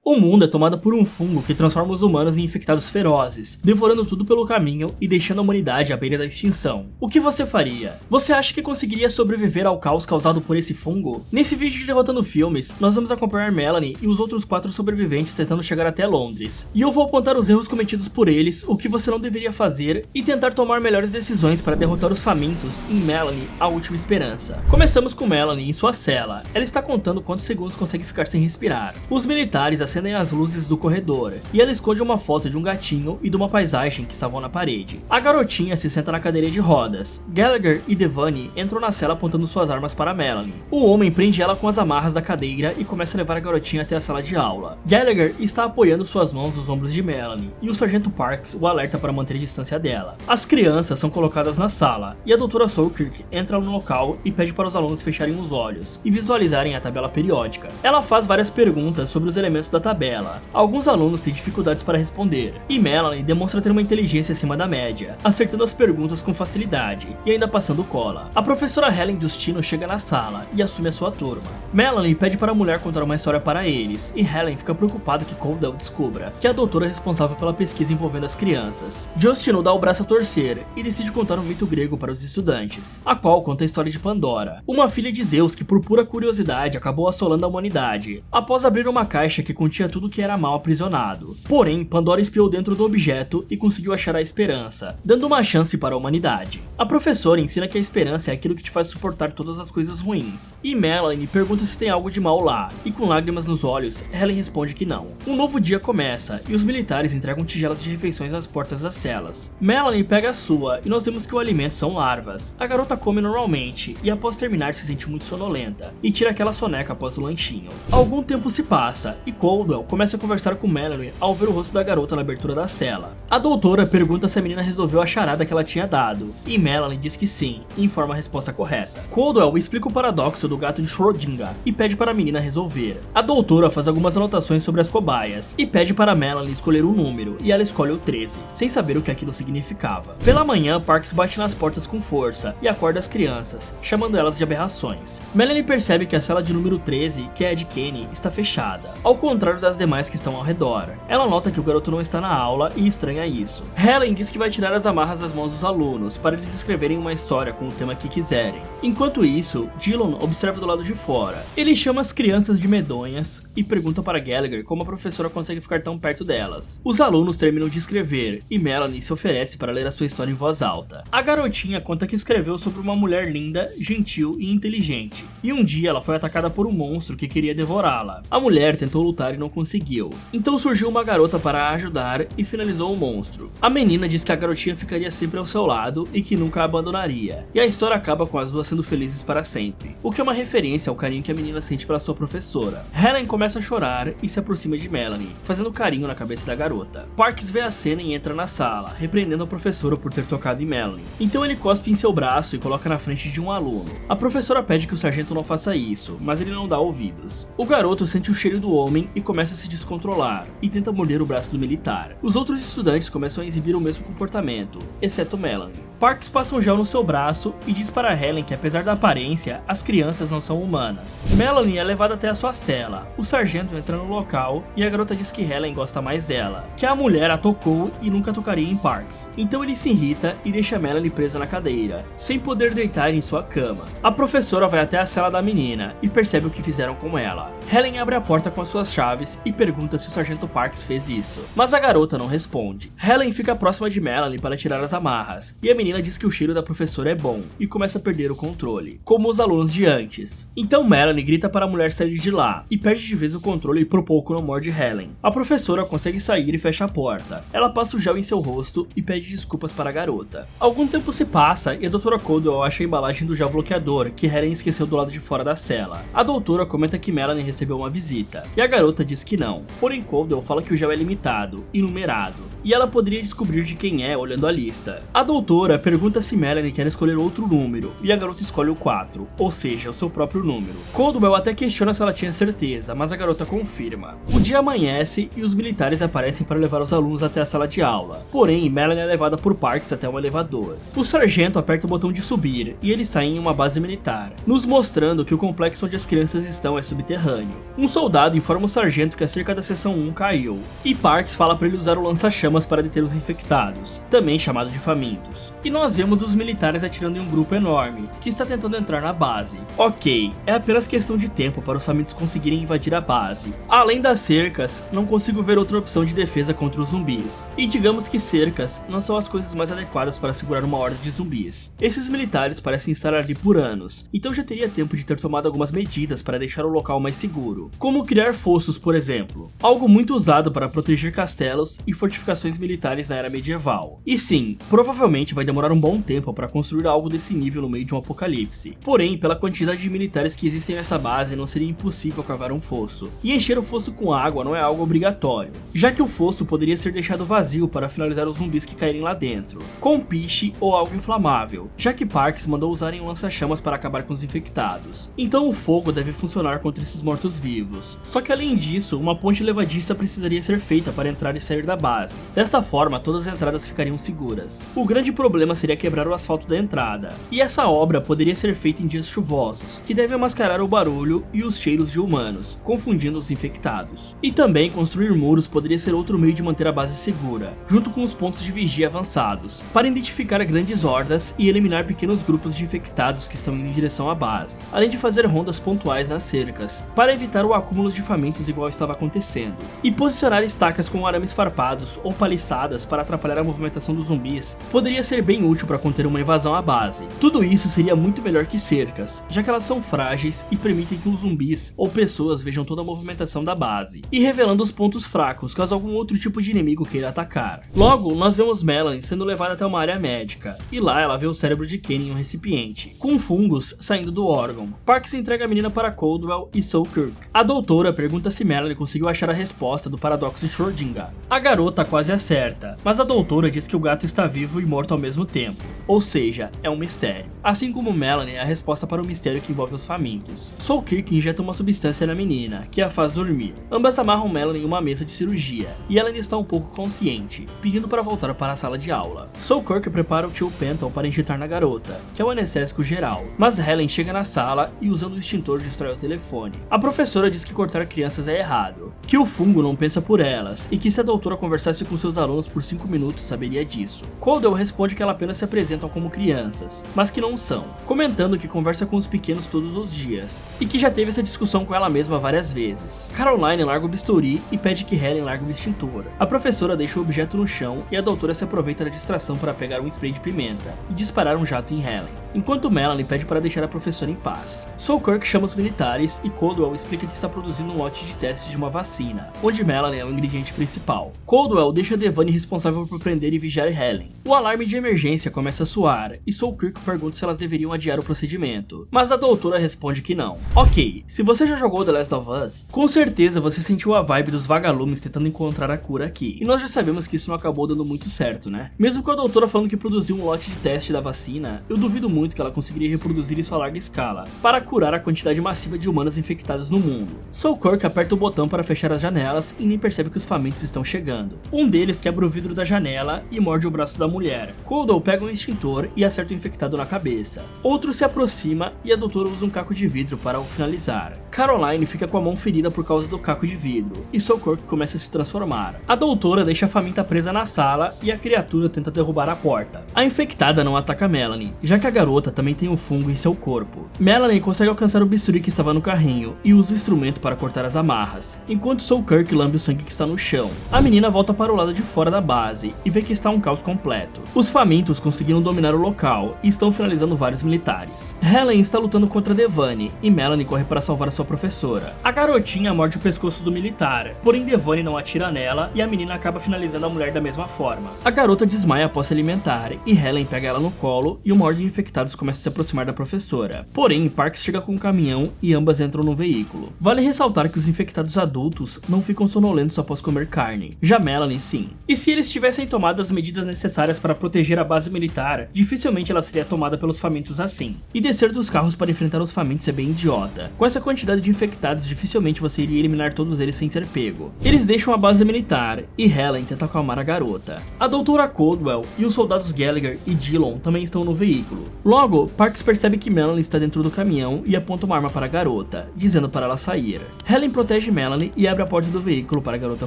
O mundo é tomado por um fungo que transforma os humanos em infectados ferozes, devorando tudo pelo caminho e deixando a humanidade à beira da extinção. O que você faria? Você acha que conseguiria sobreviver ao caos causado por esse fungo? Nesse vídeo de Derrotando Filmes, nós vamos acompanhar Melanie e os outros 4 sobreviventes tentando chegar até Londres. E eu vou apontar os erros cometidos por eles, o que você não deveria fazer e tentar tomar melhores decisões para derrotar os famintos em Melanie, a última esperança. Começamos com Melanie em sua cela. Ela está contando quantos segundos consegue ficar sem respirar. Os militares acendem as luzes do corredor, e ela esconde uma foto de um gatinho e de uma paisagem que estavam na parede. A garotinha se senta na cadeira de rodas. Gallagher e Devane entram na cela apontando suas armas para Melanie. O homem prende ela com as amarras da cadeira e começa a levar a garotinha até a sala de aula. Gallagher está apoiando suas mãos nos ombros de Melanie, e o sargento Parks o alerta para manter a distância dela. As crianças são colocadas na sala, e a doutora Selkirk entra no local e pede para os alunos fecharem os olhos e visualizarem a tabela periódica. Ela faz várias perguntas sobre os elementos da tabela. Alguns alunos têm dificuldades para responder, e Melanie demonstra ter uma inteligência acima da média, acertando as perguntas com facilidade e ainda passando cola. A professora Helen Dustino chega na sala e assume a sua turma. Melanie pede para a mulher contar uma história para eles, e Helen fica preocupada que Caldwell descubra que é a doutora é responsável pela pesquisa envolvendo as crianças. Justino dá o braço a torcer e decide contar um mito grego para os estudantes, a qual conta a história de Pandora, uma filha de Zeus que por pura curiosidade acabou assolando a humanidade, após abrir uma caixa que continha tudo que era mal aprisionado. Porém, Pandora espiou dentro do objeto e conseguiu achar a esperança, dando uma chance para a humanidade. A professora ensina que a esperança é aquilo que te faz suportar todas as coisas ruins, e Melanie pergunta se tem algo de mal lá, e com lágrimas nos olhos, Helen responde que não. Um novo dia começa, e os militares entregam tigelas de refeições às portas das celas. Melanie pega a sua, e nós vemos que o alimento são larvas. A garota come normalmente, e após terminar se sente muito sonolenta, e tira aquela soneca após o lanchinho. Algum tempo se passa, e Caldwell começa a conversar com Melanie ao ver o rosto da garota na abertura da cela. A doutora pergunta se a menina resolveu a charada que ela tinha dado, e Melanie diz que sim, e informa a resposta correta. Caldwell explica o paradoxo do gato de Schrödinger e pede para a menina resolver. A doutora faz algumas anotações sobre as cobaias e pede para Melanie escolher um número, e ela escolhe o 13, sem saber o que aquilo significava. Pela manhã, Parks bate nas portas com força e acorda as crianças, chamando elas de aberrações. Melanie percebe que a cela de número 13, que é a de Kenny, está fechada, ao contrário das demais que estão ao redor. Ela nota que o garoto não está na aula e estranha isso. Helen diz que vai tirar as amarras das mãos dos alunos para eles escreverem uma história com o tema que quiserem. Enquanto isso, Dillon observa do lado de fora. Ele chama as crianças de medonhas e pergunta para Gallagher como a professora consegue ficar tão perto delas. Os alunos terminam de escrever e Melanie se oferece para ler a sua história em voz alta. A garotinha conta que escreveu sobre uma mulher linda, gentil e inteligente, e um dia ela foi atacada por um monstro que queria devorá-la. A mulher tentou lutar e não conseguiu. Então surgiu uma garota para a ajudar e finalizou o monstro. A menina diz que a garotinha ficaria sempre ao seu lado e que nunca a abandonaria. E a história acaba com as duas sendo felizes para sempre, o que é uma referência ao carinho que a menina sente pela sua professora. Helen começa a chorar e se aproxima de Melanie, fazendo carinho na cabeça da garota. Parks vê a cena e entra na sala, repreendendo a professora por ter tocado em Melanie. Então ele cospe em seu braço e coloca na frente de um aluno. A professora pede que o sargento não faça isso, mas ele não dá ouvidos. O garoto sente o cheiro do homem e começa a se descontrolar, e tenta morder o braço do militar. Os outros estudantes começam a exibir o mesmo comportamento, exceto Melanie. Parks passa um gel no seu braço e diz para Helen que apesar da aparência, as crianças não são humanas. Melanie é levada até a sua cela. O sargento entra no local e a garota diz que Helen gosta mais dela, que a mulher a tocou e nunca tocaria em Parks. Então ele se irrita e deixa Melanie presa na cadeira, sem poder deitar em sua cama. A professora vai até a cela da menina e percebe o que fizeram com ela. Helen abre a porta com as suas chaves e pergunta se o sargento Parks fez isso, mas a garota não responde. Helen fica próxima de Melanie para tirar as amarras, e a menina diz que o cheiro da professora é bom e começa a perder o controle, como os alunos de antes. Então Melanie grita para a mulher sair de lá e perde de vez o controle e por pouco não morde Helen. A professora consegue sair e fecha a porta. Ela passa o gel em seu rosto e pede desculpas para a garota. Algum tempo se passa e a doutora Caldwell acha a embalagem do gel bloqueador que Helen esqueceu do lado de fora da cela. A doutora comenta que Melanie recebeu uma visita, e a garota diz que não. Porém Caldwell fala que o gel é limitado e numerado, e ela poderia descobrir de quem é olhando a lista. A doutora pergunta se Melanie quer escolher outro número, e a garota escolhe o 4, ou seja, o seu próprio número. Caldwell até questiona se ela tinha certeza, mas a garota confirma. O dia amanhece e os militares aparecem para levar os alunos até a sala de aula, porém Melanie é levada por Parks até um elevador. O sargento aperta o botão de subir, e eles saem em uma base militar, nos mostrando que o complexo onde as crianças estão é subterrâneo. Um soldado informa o sargento que a cerca da seção 1 caiu, e Parks fala para ele usar o lança-chamas para deter os infectados, também chamado de famintos. E nós vemos os militares atirando em um grupo enorme, que está tentando entrar na base. Ok, é apenas questão de tempo para os famintos conseguirem invadir a base. Além das cercas, não consigo ver outra opção de defesa contra os zumbis. E digamos que cercas não são as coisas mais adequadas para segurar uma horda de zumbis. Esses militares parecem estar ali por anos, então já teria tempo de ter tomado algumas medidas para deixar o local mais seguro, como criar fossos, por exemplo, algo muito usado para proteger castelos e fortificações militares na era medieval. E sim, provavelmente vai demorar um bom tempo para construir algo desse nível no meio de um apocalipse. Porém, pela quantidade de militares que existem nessa base, não seria impossível cavar um fosso. E encher o fosso com água não é algo obrigatório, já que o fosso poderia ser deixado vazio para finalizar os zumbis que caírem lá dentro, com piche ou algo inflamável, já que Parks mandou usarem um lança-chamas para acabar com os infectados. Então o fogo deve funcionar contra esses mortos-vivos. Só que além disso, uma ponte levadiça precisaria ser feita para entrar e sair da base. Desta forma, todas as entradas ficariam seguras. O grande problema seria quebrar o asfalto da entrada, e essa obra poderia ser feita em dias chuvosos, que devem mascarar o barulho e os cheiros de humanos, confundindo os infectados. E também construir muros poderia ser outro meio de manter a base segura, junto com os pontos de vigia avançados, para identificar grandes hordas e eliminar pequenos grupos de infectados que estão indo em direção à base, além de fazer rondas pontuais nas cercas, para evitar o acúmulo de famintos igual estava acontecendo, e posicionar estacas com arames farpados ou paliçadas para atrapalhar a movimentação dos zumbis poderia ser bem útil para conter uma invasão à base. Tudo isso seria muito melhor que cercas, já que elas são frágeis e permitem que os zumbis ou pessoas vejam toda a movimentação da base, e revelando os pontos fracos caso algum outro tipo de inimigo queira atacar. Logo, nós vemos Melanie sendo levada até uma área médica, e lá ela vê o cérebro de Kenny em um recipiente, com fungos saindo do órgão. Parks entrega a menina para Caldwell e Selkirk. A doutora pergunta se Melanie conseguiu achar a resposta do paradoxo de Schrödinger. A garota quase acerta, mas a doutora diz que o gato está vivo e morto ao mesmo tempo, ou seja, é um mistério. Assim como Melanie é a resposta para o mistério que envolve os famintos. Selkirk injeta uma substância na menina, que a faz dormir. Ambas amarram Melanie em uma mesa de cirurgia, e ela ainda está um pouco consciente, pedindo para voltar para a sala de aula. Selkirk prepara o tio Penton para injetar na garota, que é o anestésico geral, mas Helen chega na sala e usando o extintor destrói o telefone. A professora diz que cortar crianças é errado, que o fungo não pensa por elas, e que se a doutora conversasse com seus alunos por 5 minutos saberia disso. Caldwell responde que ela apenas se apresentam como crianças, mas que não são, comentando que conversa com os pequenos todos os dias, e que já teve essa discussão com ela mesma várias vezes. Caroline larga o bisturi e pede que Helen largue o extintor. A professora deixa o objeto no chão e a doutora se aproveita da distração para pegar um spray de pimenta e disparar um jato em Helen, enquanto Melanie pede para deixar a professora em paz. Selkirk chama os militares e Caldwell explica que está produzindo um lote de testes de uma vacina, onde Melanie é o ingrediente principal. Caldwell deixa Devane responsável por prender e vigiar Helen. O alarme de emergência começa a soar e Selkirk pergunta se elas deveriam adiar o procedimento, mas a doutora responde que não. Ok, se você já jogou The Last of Us, com certeza você sentiu a vibe dos vagalumes tentando encontrar a cura aqui, e nós já sabemos que isso não acabou dando muito certo, né? Mesmo com a doutora falando que produziu um lote de teste da vacina, eu duvido muito que ela conseguiria reproduzir isso a larga escala, para curar a quantidade massiva de humanos infectados no mundo. Selkirk aperta o botão para fechar as janelas e nem percebe que os famintos estão chegando. Um deles quebra o vidro da janela e morde o braço da mulher. Caldwell pega um extintor e acerta o infectado na cabeça. Outro se aproxima e a doutora usa um caco de vidro para o finalizar. Caroline fica com a mão ferida por causa do caco de vidro, e Selkirk começa a se transformar. A doutora deixa a faminta presa na sala e a criatura tenta derrubar a porta. A infectada não ataca Melanie, já que a garota também tem um fungo em seu corpo. Melanie consegue alcançar o bisturi que estava no carrinho e usa o instrumento para cortar as amarras, enquanto Selkirk lambe o sangue que está no chão. A menina volta para o lado de fora da base e vê que está um caos completo. Os famintos conseguiram dominar o local e estão finalizando vários militares. Helen está lutando contra Devane e Melanie corre para salvar a sua professora. A garotinha morde o pescoço do militar, porém Devane não atira nela e a menina acaba finalizando a mulher da mesma forma. A garota desmaia após se alimentar e Helen pega ela no colo e uma horda de infectados começa a se aproximar da professora. Porém, Parks chega com um caminhão e ambas entram no veículo. Vale ressaltar que os infectados adultos não ficam sonolentos após comer carne, já Melanie sim. E se eles tivessem tomado as medidas necessárias para proteger a base militar, dificilmente ela seria tomada pelos famintos assim. E descer dos carros para enfrentar os famintos é bem idiota. Com essa quantidade de infectados, dificilmente você iria eliminar todos eles sem ser pego. Eles deixam a base militar e Helen tenta acalmar a garota. A doutora Caldwell e os soldados Gallagher e Dillon também estão no veículo. Logo, Parks percebe que Melanie está dentro do caminhão e aponta uma arma para a garota, dizendo para ela sair. Helen protege Melanie e abre a porta do veículo para a garota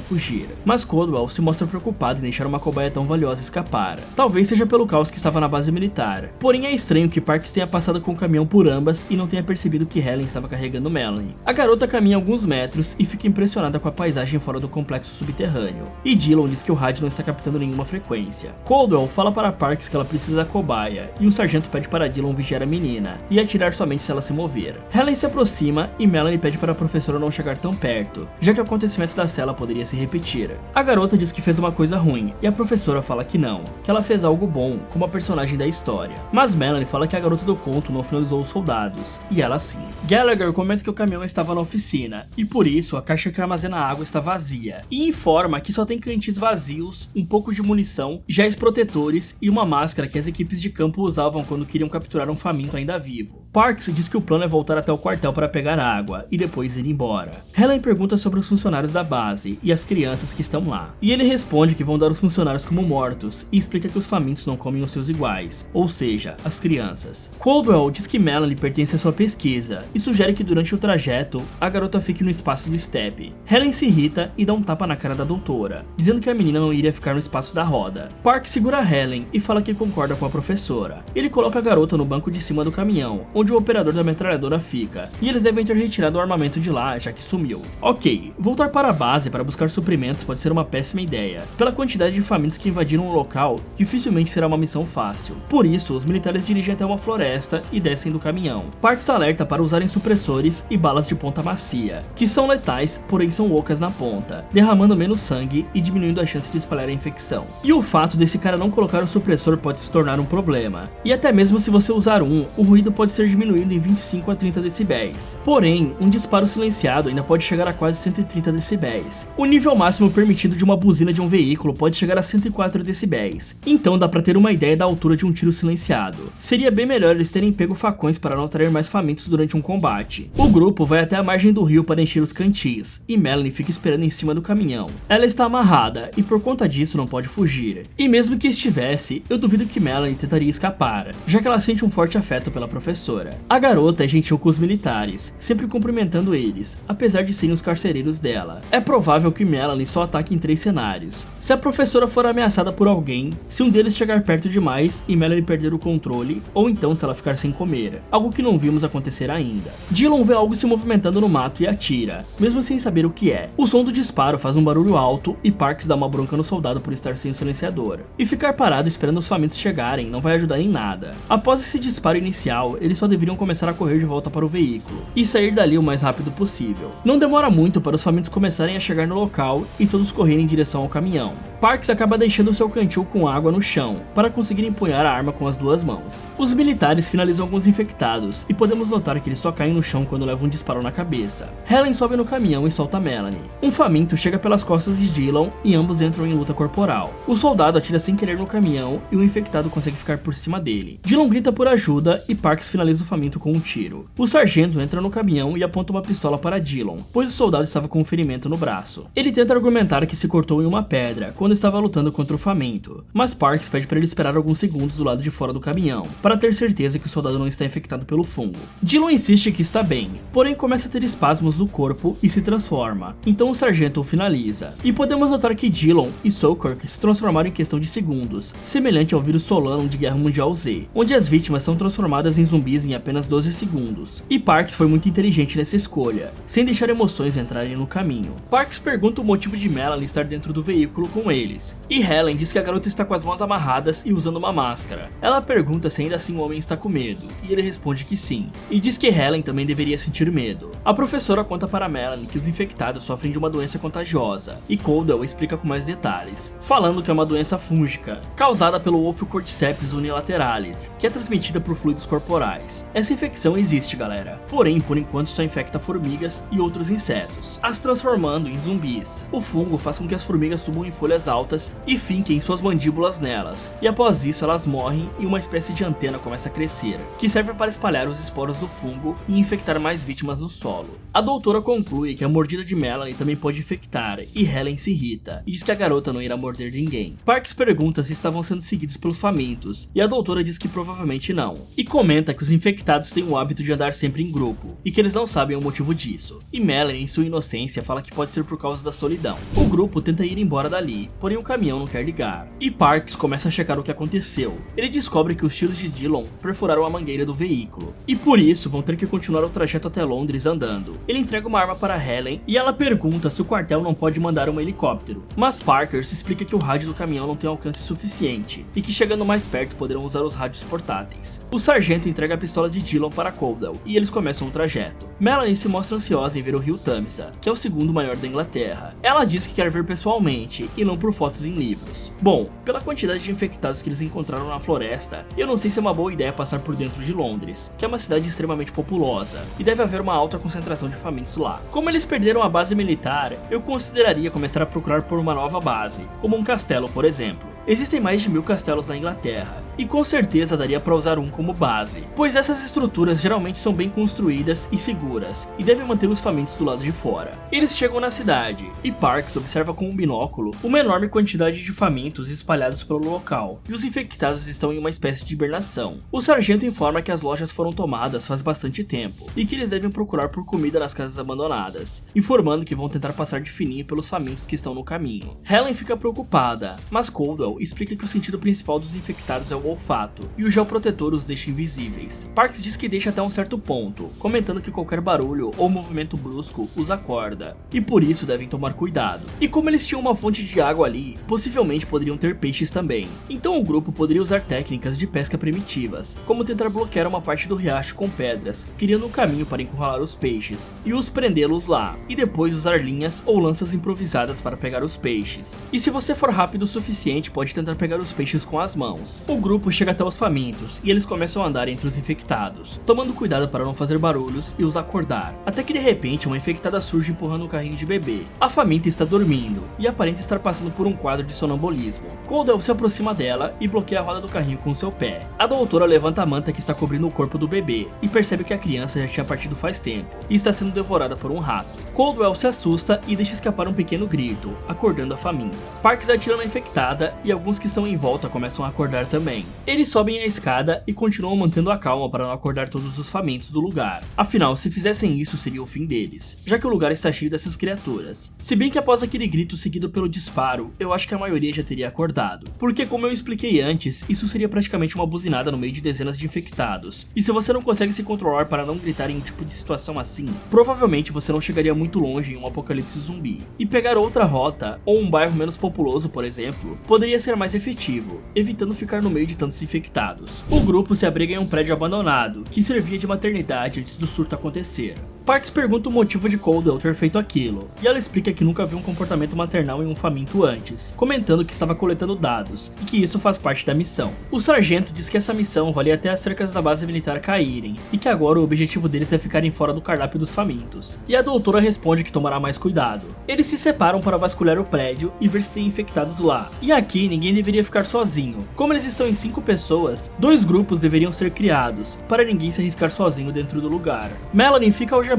fugir, mas Caldwell se mostra preocupado em deixar uma cobaia tão valiosa escapar. Talvez seja pelo caos que estava na base militar. Porém é estranho que Parks tenha passado com o caminhão por ambas e não tenha percebido que Helen estava carregando Melanie. A garota caminha alguns metros e fica impressionada com a paisagem fora do complexo subterrâneo. E Dillon diz que o rádio não está captando nenhuma frequência. Caldwell fala para Parks que ela precisa da cobaia e o sargento pede para Dillon vigiar a menina e atirar somente se ela se mover. Helen se aproxima e Melanie pede para a professora não chegar tão perto, já que o acontecimento da cela poderia se repetir. A garota diz que fez uma coisa ruim e a professora fala que não, que ela fez algo bom como a personagem da história. Mas Melanie fala que a garota do conto não finalizou os soldados, e ela sim. Gallagher comenta que o caminhão estava na oficina e por isso a caixa que armazena a água está vazia, e informa que só tem cantis vazios, um pouco de munição, géis protetores e uma máscara que as equipes de campo usavam quando queriam capturar um faminto ainda vivo. Parks diz que o plano é voltar até o quartel para pegar água e depois ir embora. Helen pergunta sobre os funcionários da base e as crianças que estão lá, e ele responde que vão dar os funcionários como mortos e explica que os famintos não comem os seus iguais, ou seja, as crianças. Caldwell diz que Melanie pertence à sua pesquisa e sugere que durante o trajeto a garota fique no espaço do step. Helen se irrita e dá um tapa na cara da doutora, dizendo que a menina não iria ficar no espaço da roda. Park segura Helen e fala que concorda com a professora. Ele coloca a garota no banco de cima do caminhão, onde o operador da metralhadora fica, e eles devem ter retirado o armamento de lá, já que sumiu. Ok, voltar para a base para buscar suprimentos pode ser uma péssima ideia. Pela quantidade de famintos que invadiram o local, dificilmente será uma missão fácil. Por isso, os militares dirigem até uma floresta e descem do caminhão. Parks alerta para usarem supressores e balas de ponta macia, que são letais, porém são ocas na ponta, derramando menos sangue e diminuindo a chance de espalhar a infecção. E o fato desse cara não colocar o supressor pode se tornar um problema. E até mesmo se você usar um, o ruído pode ser diminuído em 25 a 30 decibéis. Porém, um disparo silenciado ainda pode chegar a quase 130 decibéis. O nível máximo permitido de uma buzina de um veículo pode chegar a 104 decibéis. Então dá pra ter uma ideia da altura de um tiro silenciado. Seria bem melhor eles terem pego facões para não atrair mais famintos durante um combate. O grupo vai até a margem do rio para encher os cantis, e Melanie fica esperando em cima do caminhão. Ela está amarrada e por conta disso não pode fugir. E mesmo que estivesse, eu duvido que Melanie tentaria escapar, já que ela sente um forte afeto pela professora. A garota é gentil com os militares, sempre cumprimentando eles, apesar de serem os carcereiros dela. É provável que Melanie só ataque em 3 cenários. Se a professora for ameaçada por alguém, se um deles chegar perto demais e Melanie perder o controle, ou então se ela ficar sem comer, algo que não vimos acontecer ainda. Dillon vê algo se movimentando no mato e atira, mesmo sem saber o que é. O som do disparo faz um barulho alto e Parks dá uma bronca no soldado por estar sem o silenciador. E ficar parado esperando os famintos chegarem não vai ajudar em nada. Após esse disparo inicial, eles só deveriam começar a correr de volta para o veículo e sair dali o mais rápido possível. Não demora muito para os famintos começarem a chegar no local e todos correrem em direção ao caminhão. Parks acaba deixando seu cantil com água no chão para conseguir empunhar a arma com as 2 mãos. Os militares finalizam alguns infectados e podemos notar que eles só caem no chão quando levam um disparo na cabeça. Helen sobe no caminhão e solta Melanie. Um faminto chega pelas costas de Dillon e ambos entram em luta corporal. O soldado atira sem querer no caminhão e o infectado consegue ficar por cima dele. Dillon grita por ajuda e Parks finaliza o faminto com um tiro. O sargento entra no caminhão e aponta uma pistola para Dillon, pois o soldado estava com um ferimento no braço. Ele tenta argumentar que se cortou em uma pedra quando estava lutando contra o faminto, mas Parks pede para ele esperar alguns segundos do lado de fora do caminhão, para ter certeza que o soldado não está infectado pelo fungo. Dillon insiste que está bem, porém começa a ter espasmos no corpo e se transforma, então o sargento o finaliza. E podemos notar que Dillon e Selkirk se transformaram em questão de segundos, semelhante ao vírus Solano de Guerra Mundial Z, onde as vítimas são transformadas em zumbis em apenas 12 segundos. E Parks foi muito inteligente nessa escolha, sem deixar emoções entrarem no caminho. Parks pergunta o motivo de Melanie estar dentro do veículo com eles. E Helen diz que a garota está com as mãos amarradas e usando uma máscara. Ela pergunta se ainda assim o homem está com medo, e ele responde que sim, e diz que Helen também deveria sentir medo. A professora conta para Melanie que os infectados sofrem de uma doença contagiosa, e Caldwell explica com mais detalhes, falando que é uma doença fúngica, causada pelo Ophiocordyceps unilateralis, que é transmitida por fluidos corporais. Essa infecção existe, galera, porém por enquanto só infecta formigas e outros insetos, as transformando em zumbis. O fungo faz com que as formigas subam em folhas altas e finquem suas mandíbulas nelas, e após isso elas morrem e uma espécie de antena começa a crescer, que serve para espalhar os esporos do fungo e infectar mais vítimas no solo. A doutora conclui que a mordida de Melanie também pode infectar, e Helen se irrita, e diz que a garota não irá morder ninguém. Parks pergunta se estavam sendo seguidos pelos famintos, e a doutora diz que provavelmente não, e comenta que os infectados têm o hábito de andar sempre em grupo, e que eles não sabem o motivo disso. E Melanie, em sua inocência, fala que pode ser por causa da solidão. O grupo tenta ir embora dali, porém o caminhão não quer ligar, e Parks começa a checar o que aconteceu. Ele descobre que os tiros de Dillon perfuraram a mangueira do veículo, e por isso vão ter que continuar o trajeto até Londres andando. Ele entrega uma arma para Helen, e ela pergunta se o quartel não pode mandar um helicóptero, mas Parker se explica que o rádio do caminhão não tem alcance suficiente, e que chegando mais perto poderão usar os rádios portáteis. O sargento entrega a pistola de Dillon para Caldwell, e eles começam o trajeto. Melanie se mostra ansiosa em ver o rio Tamisa, que é o segundo maior da Inglaterra. Ela diz que quer ver pessoalmente, e não por fotos em livros. Bom, pela quantidade de infectados que eles encontraram na floresta, eu não sei se é uma boa ideia passar por dentro de Londres, que é uma cidade extremamente populosa, e deve haver uma alta concentração de famintos lá. Como eles perderam a base militar, eu consideraria começar a procurar por uma nova base, como um castelo, por exemplo. Existem mais de 1000 castelos na Inglaterra, e com certeza daria para usar um como base, pois essas estruturas geralmente são bem construídas e seguras, e devem manter os famintos do lado de fora. Eles chegam na cidade, e Parks observa com um binóculo uma enorme quantidade de famintos espalhados pelo local, e os infectados estão em uma espécie de hibernação. O sargento informa que as lojas foram tomadas faz bastante tempo, e que eles devem procurar por comida nas casas abandonadas, informando que vão tentar passar de fininho pelos famintos que estão no caminho. Helen fica preocupada, mas Caldwell explica que o sentido principal dos infectados é o olfato, e o gel protetor os deixa invisíveis. Parks diz que deixa até um certo ponto, comentando que qualquer barulho ou movimento brusco os acorda, e por isso devem tomar cuidado. E como eles tinham uma fonte de água ali, possivelmente poderiam ter peixes também. Então o grupo poderia usar técnicas de pesca primitivas, como tentar bloquear uma parte do riacho com pedras, criando um caminho para encurralar os peixes, e os prendê-los lá, e depois usar linhas ou lanças improvisadas para pegar os peixes. E se você for rápido o suficiente, pode tentar pegar os peixes com as mãos. O grupo chega até os famintos, e eles começam a andar entre os infectados, tomando cuidado para não fazer barulhos e os acordar, até que de repente uma infectada surge empurrando um carrinho de bebê. A faminta está dormindo, e aparenta estar passando por um quadro de sonambulismo. Caldwell se aproxima dela e bloqueia a roda do carrinho com seu pé. A doutora levanta a manta que está cobrindo o corpo do bebê, e percebe que a criança já tinha partido faz tempo, e está sendo devorada por um rato. Caldwell se assusta e deixa escapar um pequeno grito, acordando a faminta. Parks atira na infectada, e alguns que estão em volta começam a acordar também. Eles sobem a escada e continuam mantendo a calma para não acordar todos os famintos do lugar. Afinal, se fizessem isso seria o fim deles, já que o lugar está cheio dessas criaturas. Se bem que após aquele grito seguido pelo disparo, eu acho que a maioria já teria acordado. Porque como eu expliquei antes, isso seria praticamente uma buzinada no meio de dezenas de infectados. E se você não consegue se controlar para não gritar em um tipo de situação assim, provavelmente você não chegaria muito longe em um apocalipse zumbi. E pegar outra rota, ou um bairro menos populoso, por exemplo, poderia ser mais efetivo, evitando ficar no meio de tantos infectados. O grupo se abriga em um prédio abandonado, que servia de maternidade antes do surto acontecer. Parks pergunta o motivo de Caldwell ter feito aquilo, e ela explica que nunca viu um comportamento maternal em um faminto antes, comentando que estava coletando dados, e que isso faz parte da missão. O sargento diz que essa missão valia até as cercas da base militar caírem, e que agora o objetivo deles é ficarem fora do cardápio dos famintos. E a doutora responde que tomará mais cuidado. Eles se separam para vasculhar o prédio e ver se tem infectados lá. E aqui ninguém deveria ficar sozinho. Como eles estão em 5 pessoas, 2 grupos deveriam ser criados, para ninguém se arriscar sozinho dentro do lugar. Melanie fica algemada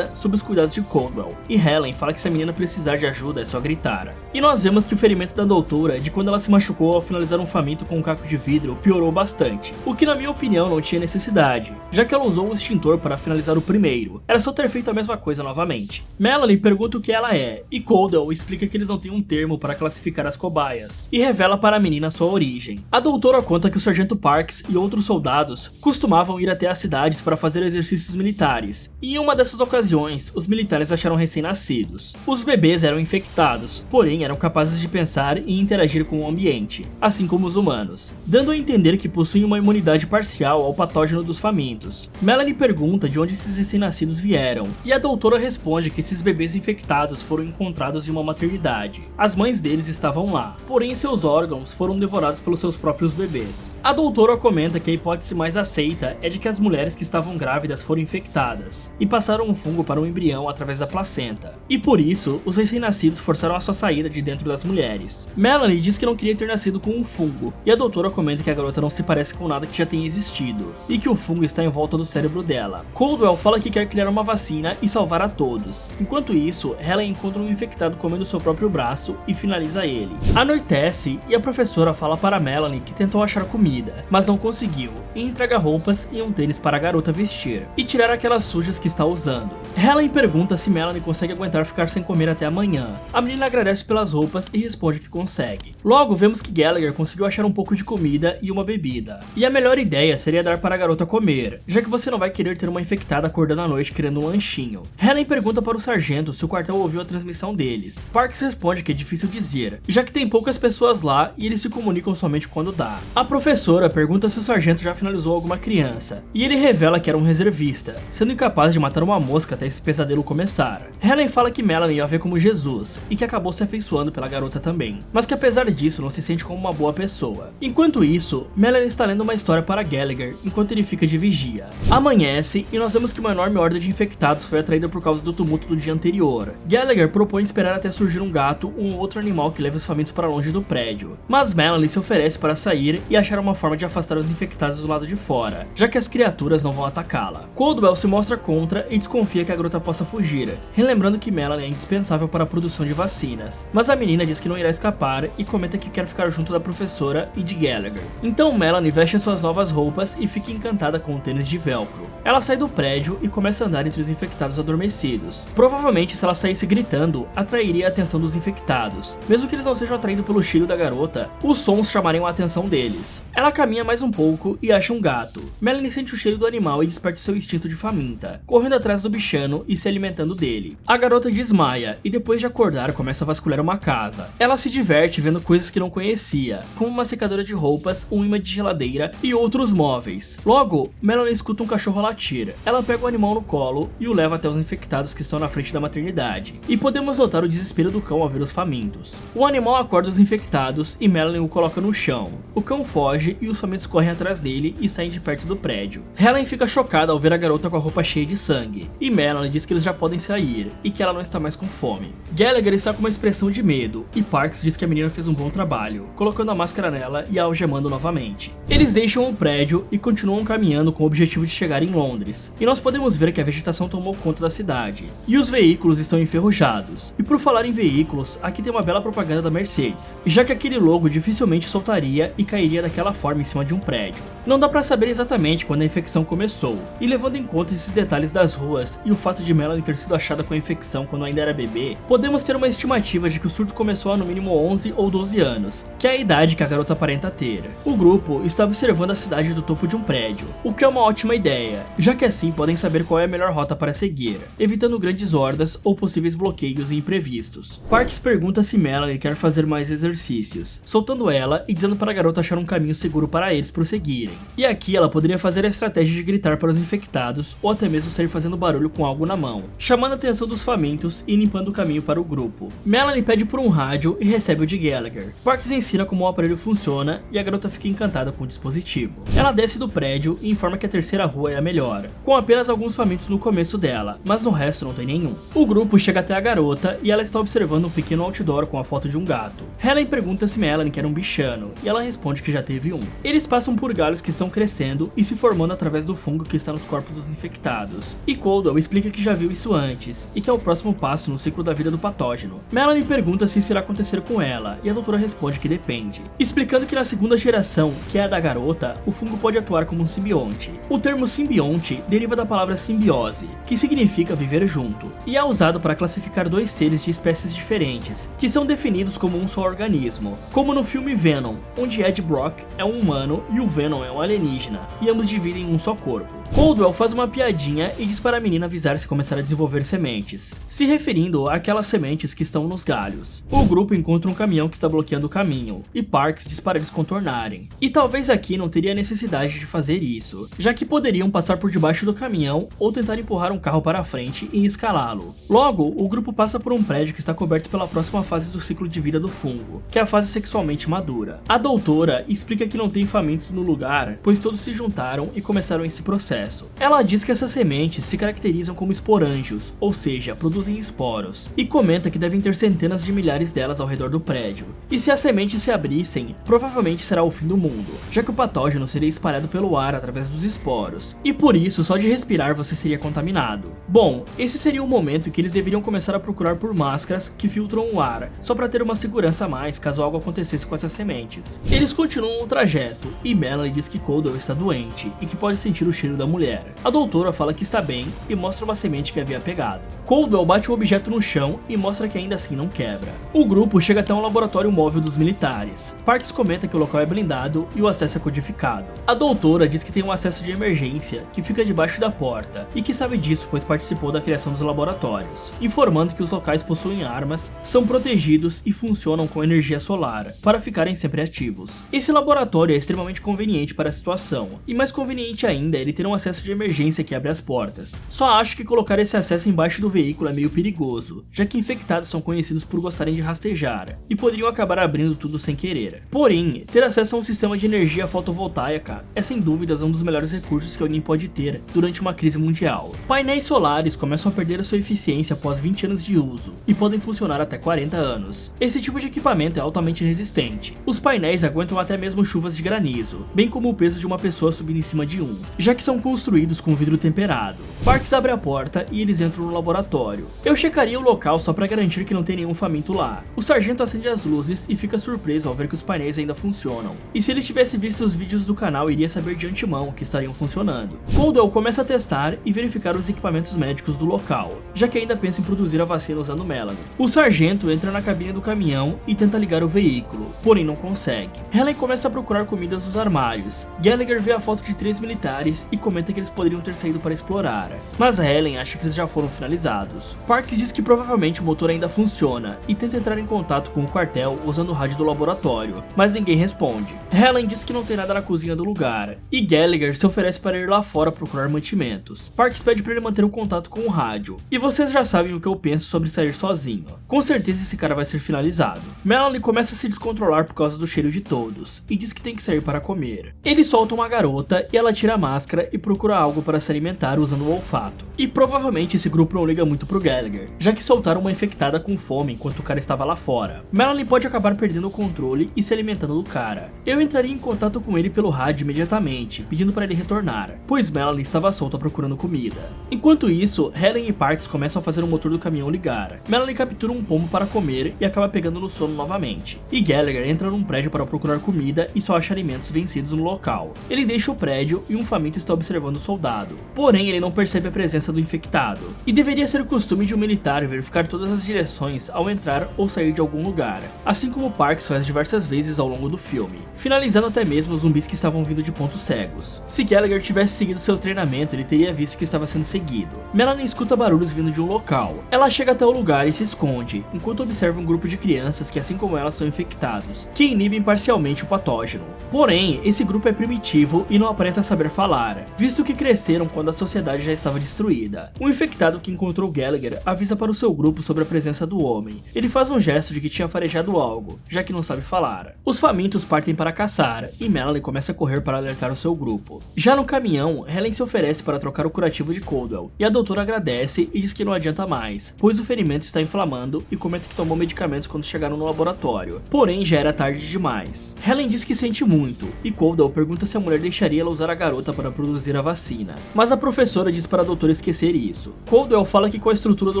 sob os cuidados de Caldwell, e Helen fala que se a menina precisar de ajuda é só gritar. E nós vemos que o ferimento da doutora de quando ela se machucou ao finalizar um faminto com um caco de vidro piorou bastante, o que na minha opinião não tinha necessidade, já que ela usou o extintor para finalizar o primeiro, era só ter feito a mesma coisa novamente. Melanie pergunta o que ela é, e Caldwell explica que eles não têm um termo para classificar as cobaias, e revela para a menina sua origem. A doutora conta que o sargento Parks e outros soldados costumavam ir até as cidades para fazer exercícios militares, e em uma dessas dessas ocasiões, os militares acharam recém-nascidos. Os bebês eram infectados, porém eram capazes de pensar e interagir com o ambiente, assim como os humanos, dando a entender que possuem uma imunidade parcial ao patógeno dos famintos. Melanie pergunta de onde esses recém-nascidos vieram, e a doutora responde que esses bebês infectados foram encontrados em uma maternidade. As mães deles estavam lá, porém seus órgãos foram devorados pelos seus próprios bebês. A doutora comenta que a hipótese mais aceita é de que as mulheres que estavam grávidas foram infectadas e passaram o fungo para o embrião através da placenta, e por isso os recém-nascidos forçaram a sua saída de dentro das mulheres. Melanie diz que não queria ter nascido com um fungo, e a doutora comenta que a garota não se parece com nada que já tenha existido, e que o fungo está em volta do cérebro dela. Caldwell fala que quer criar uma vacina e salvar a todos. Enquanto isso, Helen encontra um infectado comendo seu próprio braço e finaliza ele. Anoitece e a professora fala para Melanie que tentou achar comida, mas não conseguiu, e entrega roupas e um tênis para a garota vestir, e tirar aquelas sujas que está usando. Helen pergunta se Melanie consegue aguentar ficar sem comer até amanhã. A menina agradece pelas roupas e responde que consegue. Logo, vemos que Gallagher conseguiu achar um pouco de comida e uma bebida. E a melhor ideia seria dar para a garota comer, já que você não vai querer ter uma infectada acordando à noite querendo um lanchinho. Helen pergunta para o sargento se o quartel ouviu a transmissão deles. Parks responde que é difícil dizer, já que tem poucas pessoas lá e eles se comunicam somente quando dá. A professora pergunta se o sargento já finalizou alguma criança, e ele revela que era um reservista, sendo incapaz de matar uma mosca até esse pesadelo começar. Helen fala que Melanie ia ver como Jesus, e que acabou se afeiçoando pela garota também, mas que apesar disso não se sente como uma boa pessoa. Enquanto isso, Melanie está lendo uma história para Gallagher enquanto ele fica de vigia. Amanhece e nós vemos que uma enorme horda de infectados foi atraída por causa do tumulto do dia anterior. Gallagher propõe esperar até surgir um gato ou um outro animal que leve os famintos para longe do prédio, mas Melanie se oferece para sair e achar uma forma de afastar os infectados do lado de fora, já que as criaturas não vão atacá-la. Caldwell se mostra contra e desconfia que a garota possa fugir, relembrando que Melanie é indispensável para a produção de vacinas, mas a menina diz que não irá escapar e comenta que quer ficar junto da professora e de Gallagher. Então Melanie veste suas novas roupas e fica encantada com o tênis de velcro. Ela sai do prédio e começa a andar entre os infectados adormecidos. Provavelmente, se ela saísse gritando, atrairia a atenção dos infectados. Mesmo que eles não sejam atraídos pelo cheiro da garota, os sons chamariam a atenção deles. Ela caminha mais um pouco e acha um gato. Melanie sente o cheiro do animal e desperta seu instinto de faminta, correndo atrás do bichano e se alimentando dele. A garota desmaia e depois de acordar começa a vasculhar uma casa. Ela se diverte vendo coisas que não conhecia, como uma secadora de roupas, um imã de geladeira e outros móveis. Logo, Melanie escuta um cachorro latir. Ela pega o animal no colo e o leva até os infectados que estão na frente da maternidade. E podemos notar o desespero do cão ao ver os famintos. O animal acorda os infectados e Melanie o coloca no chão. O cão foge e os famintos correm atrás dele e saem de perto do prédio. Helen fica chocada ao ver a garota com a roupa cheia de sangue, e Melanie diz que eles já podem sair e que ela não está mais com fome. Gallagher está com uma expressão de medo e Parks diz que a menina fez um bom trabalho, colocando a máscara nela e a algemando novamente. Eles deixam o prédio e continuam caminhando com o objetivo de chegar em Londres, e nós podemos ver que a vegetação tomou conta da cidade, e os veículos estão enferrujados. E por falar em veículos, aqui tem uma bela propaganda da Mercedes, já que aquele logo dificilmente soltaria e cairia daquela forma em cima de um prédio. Não dá pra saber exatamente quando a infecção começou, e levando em conta esses detalhes das ruas e o fato de Melanie ter sido achada com a infecção quando ainda era bebê, podemos ter uma estimativa de que o surto começou há no mínimo 11 ou 12 anos, que é a idade que a garota aparenta ter. O grupo está observando a cidade do topo de um prédio, o que é uma ótima ideia, já que assim podem saber qual é a melhor rota para seguir, evitando grandes hordas ou possíveis bloqueios e imprevistos. Parks pergunta se Melanie quer fazer mais exercícios, soltando ela e dizendo para a garota achar um caminho seguro para eles prosseguirem. E aqui ela poderia fazer a estratégia de gritar para os infectados ou até mesmo sair fazendo barulho com algo na mão, chamando a atenção dos famintos e limpando o caminho para o grupo. Melanie pede por um rádio e recebe o de Gallagher. Parks ensina como o aparelho funciona e a garota fica encantada com o dispositivo. Ela desce do prédio e informa que a terceira rua é a melhor, com apenas alguns famintos no começo dela, mas no resto não tem nenhum. O grupo chega até a garota e ela está observando um pequeno outdoor com a foto de um gato. Helen pergunta se Melanie quer um bichano e ela responde que já teve um. Eles passam por galhos que estão crescendo e se formando através do fungo que está nos corpos dos infectados. E Caldwell explica que já viu isso antes e que é o próximo passo no ciclo da vida do patógeno. Melanie pergunta se isso irá acontecer com ela e a doutora responde que depende, explicando que na segunda geração, que é a da garota, o fungo pode atuar como um simbionte. O termo simbionte deriva da palavra simbiose, que significa viver junto, e é usado para classificar dois seres de espécies diferentes, que são definidos como um só organismo, como no filme Venom, onde Ed Brock é um humano e o Venom é um alienígena, e ambos dividem um só corpo. Coldwell faz uma piadinha e diz para a menina avisar se começar a desenvolver sementes, se referindo àquelas sementes que estão nos galhos. O grupo encontra um caminhão que está bloqueando o caminho, e Parks diz para eles contornarem. E talvez aqui não teria necessidade de fazer isso, já que poderiam passar por debaixo do caminhão ou tentar empurrar um carro para a frente e escalá-lo. Logo, o grupo passa por um prédio que está coberto pela próxima fase do ciclo de vida do fungo, que é a fase sexualmente madura. A doutora explica que não tem famintos no lugar, pois todos se juntaram e começaram esse processo. Ela diz que essas sementes se caracterizam como esporângios, ou seja, produzem esporos, e comenta que devem ter centenas de milhares delas ao redor do prédio. E se as sementes se abrissem, provavelmente será o fim do mundo, já que o patógeno seria espalhado pelo ar através dos esporos, e por isso só de respirar você seria contaminado. Bom, esse seria o momento que eles deveriam começar a procurar por máscaras que filtram o ar, só para ter uma segurança a mais caso algo acontecesse com essas sementes. Eles continuam o trajeto, e Melanie diz que Coldwell está doente e que pode sentir o cheiro da mulher. A doutora fala que está bem e mostra uma semente que havia pegado. Coldwell bate o objeto no chão e mostra que ainda assim não quebra. O grupo chega até um laboratório móvel dos militares. Parks comenta que o local é blindado e o acesso é codificado. A doutora diz que tem um acesso de emergência que fica debaixo da porta e que sabe disso pois participou da criação dos laboratórios, informando que os locais possuem armas, são protegidos e funcionam com energia solar para ficarem sempre ativos. Esse laboratório é extremamente conveniente para a situação, e mais conveniente ainda é ele ter um acesso de emergência que abre as portas. Só acho que colocar esse acesso embaixo do veículo é meio perigoso, já que infectados são conhecidos por gostarem de rastejar, e poderiam acabar abrindo tudo sem querer. Porém, ter acesso a um sistema de energia fotovoltaica é sem dúvidas um dos melhores recursos que alguém pode ter durante uma crise mundial. Painéis solares começam a perder a sua eficiência após 20 anos de uso, e podem funcionar até 40 anos. Esse tipo de equipamento é altamente resistente. Os painéis aguentam até mesmo chuvas de granizo, bem como o peso de uma pessoa subindo em cima de um, já que são construídos com vidro temperado. Parks abre a porta e eles entram no laboratório. Eu checaria o local só para garantir que não tem nenhum faminto lá. O sargento acende as luzes e fica surpreso ao ver que os painéis ainda funcionam. E se ele tivesse visto os vídeos do canal, iria saber de antemão que estariam funcionando. Coldwell começa a testar e verificar os equipamentos médicos do local, já que ainda pensa em produzir a vacina usando Melanie. O sargento entra na cabine do caminhão e tenta ligar o veículo, porém não consegue. Helen começa a procurar comidas nos armários. Gallagher vê a foto de 3 militares e comenta que eles poderiam ter saído para explorar, mas Helen acha que eles já foram finalizados. Parks diz que provavelmente o motor ainda funciona e tenta entrar em contato com o quartel usando o rádio do laboratório, mas ninguém responde. Helen diz que não tem nada na cozinha do lugar, e Gallagher se oferece para ir lá fora procurar mantimentos. Parks pede para ele manter o contato com o rádio, e vocês já sabem o que eu penso sobre sair sozinho. Com certeza esse cara vai ser finalizado. Melanie começa a se descontrolar por causa do cheiro de todos, e diz que tem que sair para comer. Ele solta uma garota e ela tira a máscara e procura algo para se alimentar usando o olfato. E provavelmente esse grupo não liga muito pro Gallagher, já que soltaram uma infectada com fome enquanto o cara estava lá fora. Melanie pode acabar perdendo o controle e se alimentando do cara. Eu entraria em contato com ele pelo rádio imediatamente, pedindo para ele retornar, pois Melanie estava solta procurando comida. Enquanto isso, Helen e Parks começam a fazer o motor do caminhão ligar. Melanie captura um pombo para comer e acaba pegando no sono novamente. E Gallagher entra num prédio para procurar comida e só acha alimentos vencidos no local. Ele deixa o prédio e um faminto está observando o soldado. Porém, ele não percebe a presença do infectado. E deveria ser costume de um militar verificar todas as direções ao entrar ou sair de algum lugar, assim como Parks faz diversas vezes ao longo do filme, finalizando até mesmo os zumbis que estavam vindo de pontos cegos. Se Gallagher tivesse seguido seu treinamento, ele teria visto que estava sendo seguido. Melanie escuta barulhos vindo de um local. Ela chega até o lugar e se esconde, enquanto observa um grupo de crianças que, assim como ela, são infectados, que inibem parcialmente o patógeno. Porém, esse grupo é primitivo e não aparenta saber falar, visto que cresceram quando a sociedade já estava destruída. Um infectado que encontrou Gallagher avisa para o seu grupo sobre a presença do homem. Ele faz um gesto de que tinha farejado algo, já que não sabe falar. Os famintos partem para caçar, e Melanie começa a correr para alertar o seu grupo. Já no caminhão, Helen se oferece para trocar o curativo de Coldwell, e a doutora agradece e diz que não adianta mais, pois o ferimento está inflamando e comenta que tomou medicamentos quando chegaram no laboratório. Porém, já era tarde demais. Helen diz que sente muito, e Coldwell pergunta se a mulher deixaria ela usar a garota para produzir a vacina. Mas a professora diz para a doutora esquecer isso. Coldwell fala que com a estrutura do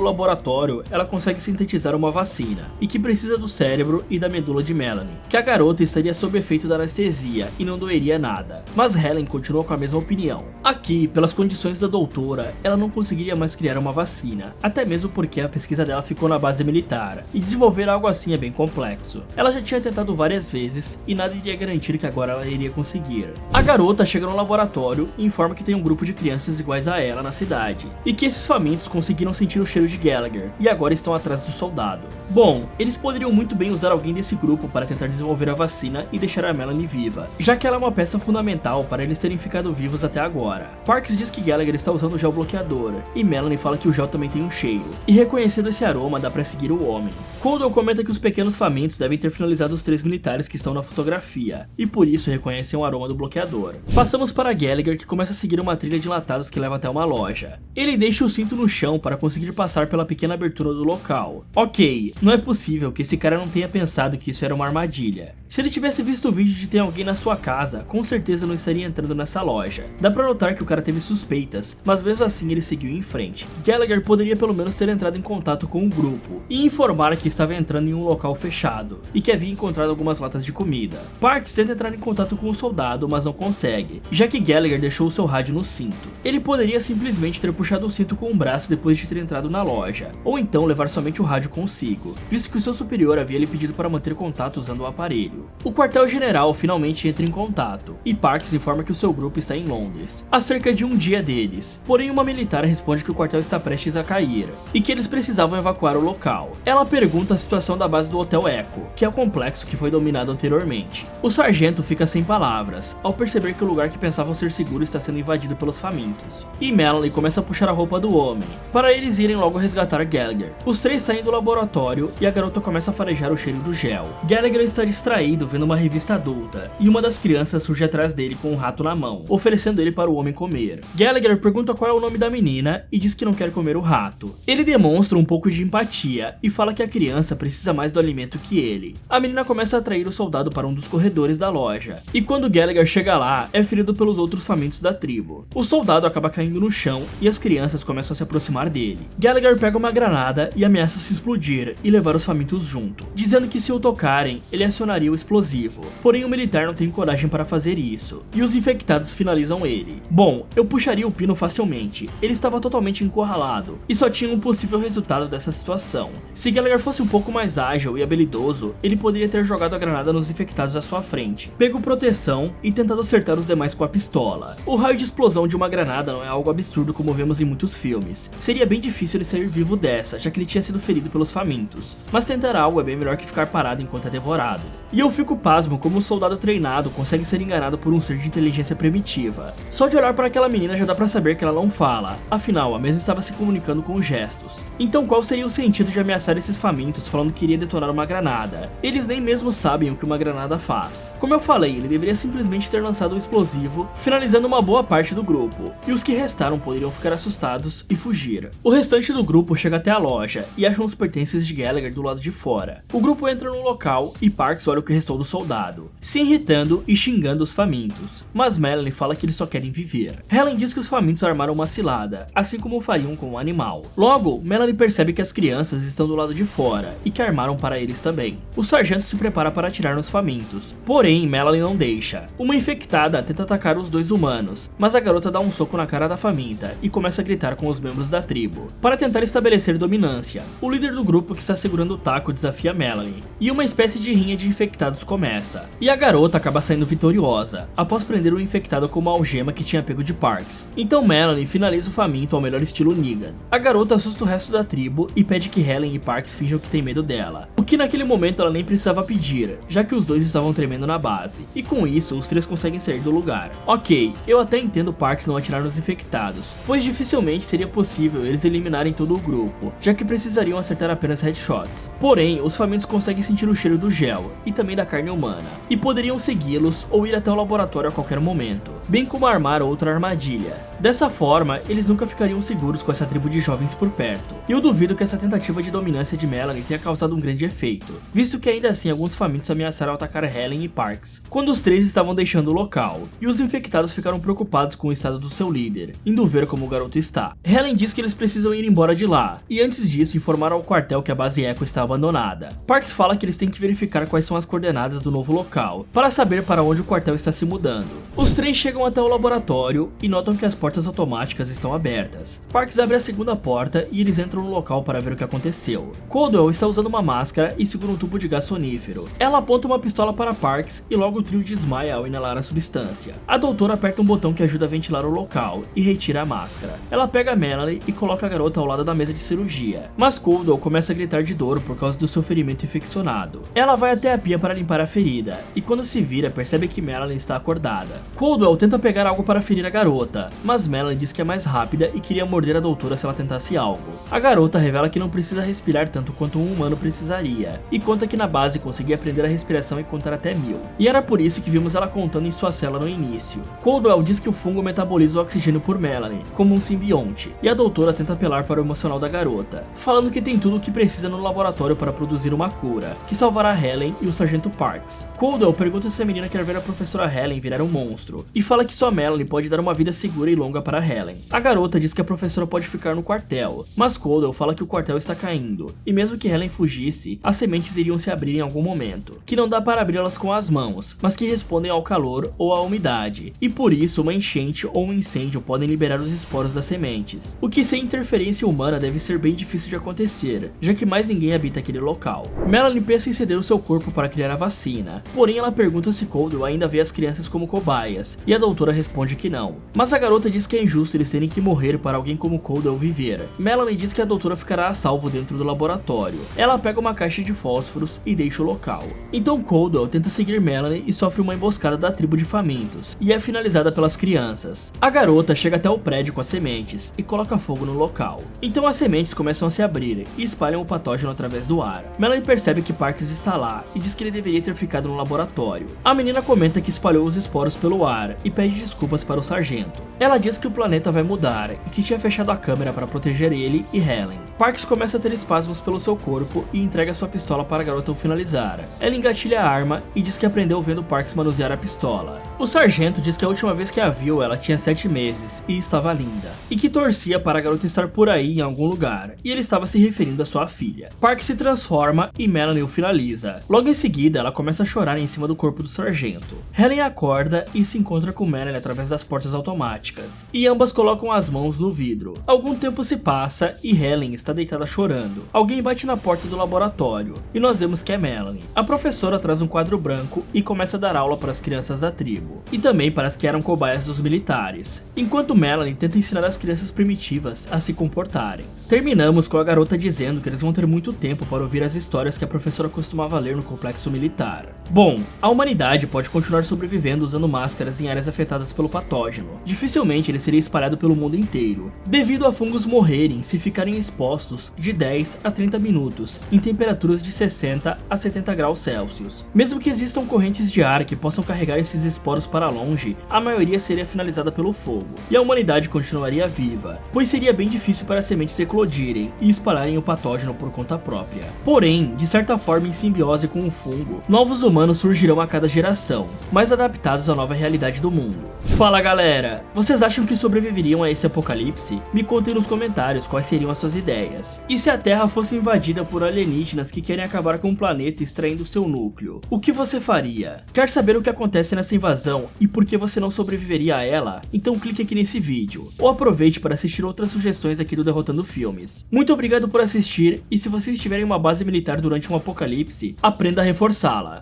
laboratório, ela consegue sintetizar uma vacina, e que precisa do cérebro e da medula de Melanie, que a garota estaria sob efeito da anestesia e não doeria nada. Mas Helen continua com a mesma opinião. Aqui, pelas condições da doutora, ela não conseguiria mais criar uma vacina, até mesmo porque a pesquisa dela ficou na base militar, e desenvolver algo assim é bem complexo. Ela já tinha tentado várias vezes, e nada iria garantir que agora ela iria conseguir. A garota chega no laboratório e informa informa que tem um grupo de crianças iguais a ela na cidade, e que esses famintos conseguiram sentir o cheiro de Gallagher, e agora estão atrás do soldado. Bom, eles poderiam muito bem usar alguém desse grupo para tentar desenvolver a vacina e deixar a Melanie viva, já que ela é uma peça fundamental para eles terem ficado vivos até agora. Parks diz que Gallagher está usando o gel bloqueador, e Melanie fala que o gel também tem um cheiro, e reconhecendo esse aroma dá pra seguir o homem. Caldwell comenta que os pequenos famintos devem ter finalizado os 3 militares que estão na fotografia, e por isso reconhecem o aroma do bloqueador. Passamos para Gallagher, que começa a seguir uma trilha de enlatados que leva até uma loja. Ele deixa o cinto no chão para conseguir passar pela pequena abertura do local. Ok, não é possível que esse cara não tenha pensado que isso era uma armadilha. Se ele tivesse visto o vídeo de ter alguém na sua casa, com certeza não estaria entrando nessa loja. Dá pra notar que o cara teve suspeitas, mas mesmo assim ele seguiu em frente. Gallagher poderia pelo menos ter entrado em contato com o grupo e informar que estava entrando em um local fechado e que havia encontrado algumas latas de comida. Parks tenta entrar em contato com o soldado, mas não consegue, já que Gallagher deixou o seu rádio no cinto. Ele poderia simplesmente ter puxado o cinto com o braço depois de ter entrado na loja, ou então levar somente o rádio consigo, visto que o seu superior havia lhe pedido para manter contato usando o aparelho. O quartel-general finalmente entra em contato, e Parks informa que o seu grupo está em Londres, há cerca de um dia deles. Porém, uma militar responde que o quartel está prestes a cair, e que eles precisavam evacuar o local. Ela pergunta a situação da base do Hotel Echo, que é o complexo que foi dominado anteriormente. O sargento fica sem palavras, ao perceber que o lugar que pensavam ser seguro está sendo invadido pelos famintos. E Melanie começa a puxar a roupa do homem, para eles irem logo resgatar Gallagher. Os 3 saem do laboratório, e a garota começa a farejar o cheiro do gel. Gallagher está distraído vendo uma revista adulta, e uma das crianças surge atrás dele com um rato na mão, oferecendo ele para o homem comer. Gallagher pergunta qual é o nome da menina e diz que não quer comer o rato. Ele demonstra um pouco de empatia e fala que a criança precisa mais do alimento que ele. A menina começa a atrair o soldado para um dos corredores da loja, e quando Gallagher chega lá, é ferido pelos outros famintos da tribo. O soldado acaba caindo no chão e as crianças começam a se aproximar dele. Gallagher pega uma granada e ameaça se explodir e levar os famintos junto, dizendo que se o tocarem, ele acionaria o explosivo. Porém, o militar não tem coragem para fazer isso, e os infectados finalizam ele. Bom, eu puxaria o pino facilmente, ele estava totalmente encurralado, e só tinha um possível resultado dessa situação. Se Gallagher fosse um pouco mais ágil e habilidoso, ele poderia ter jogado a granada nos infectados à sua frente, pego proteção e tentado acertar os demais com a pistola. O raio de explosão de uma granada não é algo absurdo como vemos em muitos filmes. Seria bem difícil ele sair vivo dessa, já que ele tinha sido ferido pelos famintos, mas tentar algo é bem melhor que ficar parado enquanto é devorado. E eu fico pasmo como um soldado treinado consegue ser enganado por um ser de inteligência primitiva. Só de olhar para aquela menina já dá pra saber que ela não fala, afinal a mesma estava se comunicando com gestos. Então qual seria o sentido de ameaçar esses famintos falando que iria detonar uma granada? Eles nem mesmo sabem o que uma granada faz. Como eu falei, ele deveria simplesmente ter lançado o explosivo, finalizando uma boa parte do grupo, e os que restaram poderiam ficar assustados e fugir. O restante do grupo chega até a loja e acham os pertences de Gallagher do lado de fora. O grupo entra no local e Parks olha o que restou do soldado, se irritando e xingando os famintos, mas Melanie fala que eles só querem viver. Helen diz que os famintos armaram uma cilada, assim como fariam com o animal. Logo, Melanie percebe que as crianças estão do lado de fora e que armaram para eles também. O sargento se prepara para atirar nos famintos, porém Melanie não deixa. Uma infectada tenta atacar os 2 humanos, mas a garota dá um soco na cara da faminta e começa a gritar com os membros da tribo, para tentar estabelecer dominância. O líder do grupo que está segurando o taco desafia Melanie, e uma espécie de rinha de infectados começa, e a garota acaba saindo vitoriosa, após prender o infectado com uma algema que tinha pego de Parks. Então Melanie finaliza o faminto ao melhor estilo Negan. A garota assusta o resto da tribo e pede que Helen e Parks finjam que tem medo dela, o que naquele momento ela nem precisava pedir, já que os dois estavam tremendo na base, e com isso os 3 conseguem sair do lugar. Ok, eu até entendo Parks não atirar nos infectados, pois dificilmente seria possível eles eliminarem todo o grupo, já que precisariam acertar apenas headshots. Porém, os famintos conseguem sentir o cheiro do gel, e também da carne humana, e poderiam segui-los ou ir até o laboratório a qualquer momento, bem como armar outra armadilha. Dessa forma, eles nunca ficariam seguros com essa tribo de jovens por perto, e eu duvido que essa tentativa de dominância de Melanie tenha causado um grande efeito, visto que ainda assim alguns famintos ameaçaram atacar Helen e Parks, quando os 3 estavam deixando o local, e os infectados ficaram preocupados com o estado do seu líder, indo ver como o garoto está. Helen diz que eles precisam ir embora de lá, e antes disso informaram ao quartel que a base Echo está abandonada. Parks fala que eles têm que verificar quais são as coordenadas do novo local, para saber para onde o quartel está se mudando. Os 3 chegam até o laboratório e notam que as portas portas automáticas estão abertas. Parks abre a segunda porta e eles entram no local para ver o que aconteceu. Caldwell está usando uma máscara e segura um tubo de gás sonífero. Ela aponta uma pistola para Parks e logo o trio desmaia ao inalar a substância. A doutora aperta um botão que ajuda a ventilar o local e retira a máscara. Ela pega a Melanie e coloca a garota ao lado da mesa de cirurgia, mas Caldwell começa a gritar de dor por causa do seu ferimento infeccionado. Ela vai até a pia para limpar a ferida e quando se vira percebe que Melanie está acordada. Caldwell tenta pegar algo para ferir a garota, mas Melanie diz que é mais rápida e queria morder a doutora se ela tentasse algo. A garota revela que não precisa respirar tanto quanto um humano precisaria e conta que na base conseguia aprender a respiração e contar até 1000. E era por isso que vimos ela contando em sua cela no início. Caldwell diz que o fungo metaboliza o oxigênio por Melanie, como um simbionte, e a doutora tenta apelar para o emocional da garota, falando que tem tudo o que precisa no laboratório para produzir uma cura, que salvará Helen e o Sargento Parks. Caldwell pergunta se a menina quer ver a professora Helen virar um monstro, e fala que só Melanie pode dar uma vida segura e longa para Helen. A garota diz que a professora pode ficar no quartel, mas Caldwell fala que o quartel está caindo, e mesmo que Helen fugisse, as sementes iriam se abrir em algum momento, que não dá para abri-las com as mãos, mas que respondem ao calor ou à umidade, e por isso uma enchente ou um incêndio podem liberar os esporos das sementes, o que sem interferência humana deve ser bem difícil de acontecer, já que mais ninguém habita aquele local. Melanie pensa em ceder o seu corpo para criar a vacina, porém ela pergunta se Caldwell ainda vê as crianças como cobaias, e a doutora responde que não. Mas a garota diz que é injusto eles terem que morrer para alguém como Caldwell viver. Melanie diz que a doutora ficará a salvo dentro do laboratório. Ela pega uma caixa de fósforos e deixa o local. Então Caldwell tenta seguir Melanie e sofre uma emboscada da tribo de famintos, e é finalizada pelas crianças. A garota chega até o prédio com as sementes e coloca fogo no local. Então as sementes começam a se abrir e espalham o patógeno através do ar. Melanie percebe que Parks está lá e diz que ele deveria ter ficado no laboratório. A menina comenta que espalhou os esporos pelo ar e pede desculpas para o sargento. Ela diz que o planeta vai mudar e que tinha fechado a câmera para proteger ele e Helen. Parks começa a ter espasmos pelo seu corpo e entrega sua pistola para a garota ao finalizar. Ela engatilha a arma e diz que aprendeu vendo Parks manusear a pistola. O sargento diz que a última vez que a viu ela tinha 7 meses e estava linda, e que torcia para a garota estar por aí em algum lugar, e ele estava se referindo à sua filha. Parks se transforma e Melanie o finaliza. Logo em seguida ela começa a chorar em cima do corpo do sargento. Helen acorda e se encontra com Melanie através das portas automáticas, e ambas colocam as mãos no vidro. Algum tempo se passa e Helen está deitada chorando. Alguém bate na porta do laboratório e nós vemos que é Melanie. A professora traz um quadro branco e começa a dar aula para as crianças da tribo, e também para as que eram cobaias dos militares, enquanto Melanie tenta ensinar as crianças primitivas a se comportarem. Terminamos com a garota dizendo que eles vão ter muito tempo para ouvir as histórias que a professora costumava ler no complexo militar. Bom, a humanidade pode continuar sobrevivendo usando máscaras em áreas afetadas pelo patógeno. Dificilmente ele seria espalhado pelo mundo inteiro, devido a fungos morrerem se ficarem expostos de 10 a 30 minutos, em temperaturas de 60 a 70 graus Celsius. Mesmo que existam correntes de ar que possam carregar esses esporos para longe, a maioria seria finalizada pelo fogo, e a humanidade continuaria viva, pois seria bem difícil para as sementes eclodirem e espalharem o patógeno por conta própria. Porém, de certa forma em simbiose com o fungo, novos humanos surgirão a cada geração, mais adaptados à nova realidade do mundo. Fala galera, vocês acham que sobreviveriam a esse apocalipse? Me contem nos comentários quais seriam as suas ideias. E se a Terra fosse invadida por alienígenas que querem acabar com o planeta extraindo seu núcleo, o que você faria? Quer saber o que acontece nessa invasão e por que você não sobreviveria a ela? Então clique aqui nesse vídeo, ou aproveite para assistir outras sugestões aqui do Derrotando Filmes. Muito obrigado por assistir, e se vocês tiverem uma base militar durante um apocalipse, aprenda a reforçá-la.